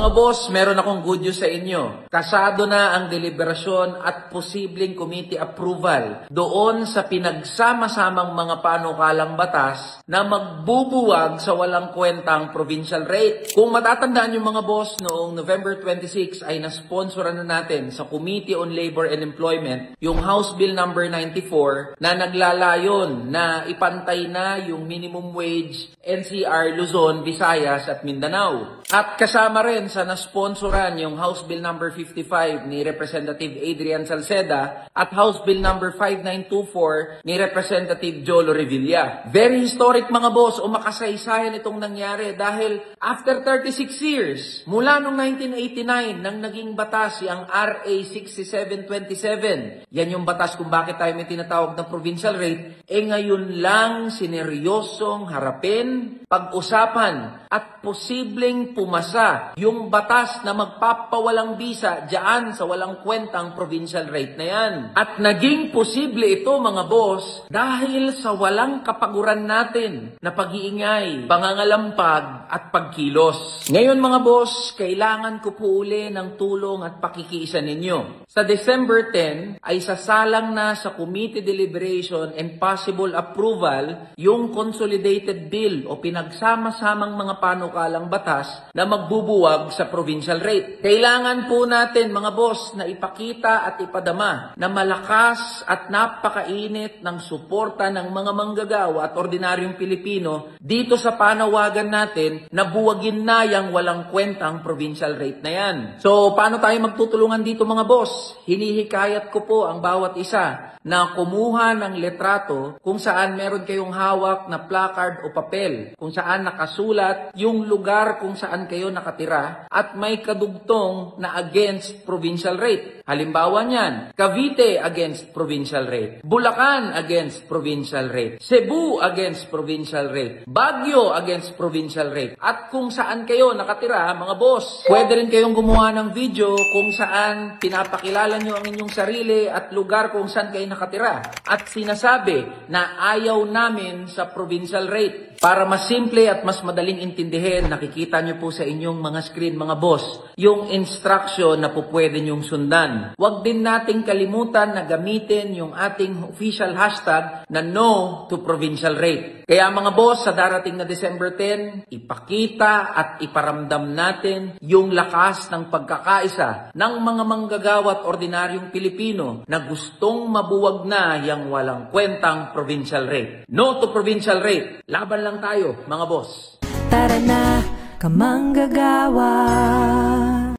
Mga boss, meron akong good news sa inyo. Kasado na ang deliberasyon at posibleng committee approval doon sa pinagsama-samang mga panukalang batas na magbubuwag sa walang kwentang provincial rate. Kung matatandaan yung mga boss, noong November 26 ay nasponsoran na natin sa Committee on Labor and Employment yung House Bill number 94 na naglalayon na ipantay na yung minimum wage NCR, Luzon, Visayas at Mindanao. At kasama rin sa nasponsoran yung House Bill number 55 ni Representative Adrian Salceda at House Bill number 5924 ni Representative Jolo Revilla. Very historic mga boss o makasaysayan itong nangyari dahil after 36 years, mula noong 1989 nang naging batas ang RA 6727. Yan yung batas kung bakit tayo may tinatawag na provincial rate. Ngayon lang sineryosong harapin, pag-usapan at posibleng pumasa yung batas na magpapawalang bisa diyan sa walang kwentang provincial rate na yan. At naging posible ito mga boss dahil sa walang kapaguran natin na pag-iingay, pangangalampag at pagkilos. Ngayon mga boss, kailangan ko po uli ng tulong at pakikiisa ninyo. Sa December 10 ay sasalang na sa Committee Deliberation and Possible Approval yung Consolidated Bill o pinagsama-samang mga panukalang batas na magbubuwag sa provincial rate. Kailangan po natin mga boss na ipakita at ipadama na malakas at napakainit ng suporta ng mga manggagawa at ordinaryong Pilipino dito sa panawagan natin na buwagin na yung walang kwentang provincial rate na yan. So paano tayo magtutulungan dito mga boss? Hinihikayat ko po ang bawat isa na kumuha ng letrato kung saan meron kayong hawak na placard o papel, kung saan nakasulat yung lugar kung saan kayo nakatira at may kadugtong na against provincial rate. Halimbawa niyan, Cavite against provincial rate, Bulacan against provincial rate, Cebu against provincial rate, Baguio against provincial rate. At kung saan kayo nakatira, mga boss, pwede rin kayong gumawa ng video kung saan pinapakilala nyo ang inyong sarili at lugar kung saan kayo nakatira. At sinasabi na ayaw namin sa provincial rate. Para mas simple at mas madaling intindihin, nakikita nyo po sa inyong mga screen mga boss, yung instruction na po pwede nyong sundan. Huwag din nating kalimutan na gamitin yung ating official hashtag na no to provincial rate. Kaya mga boss, sa darating na December 10, ipakita at iparamdam natin yung lakas ng pagkakaisa ng mga manggagawa at ordinaryong Pilipino na gustong mabuwag na yung walang kwentang provincial rate. No to provincial rate. Laban lang tayo, mga boss. Tara na, kamanggagawa.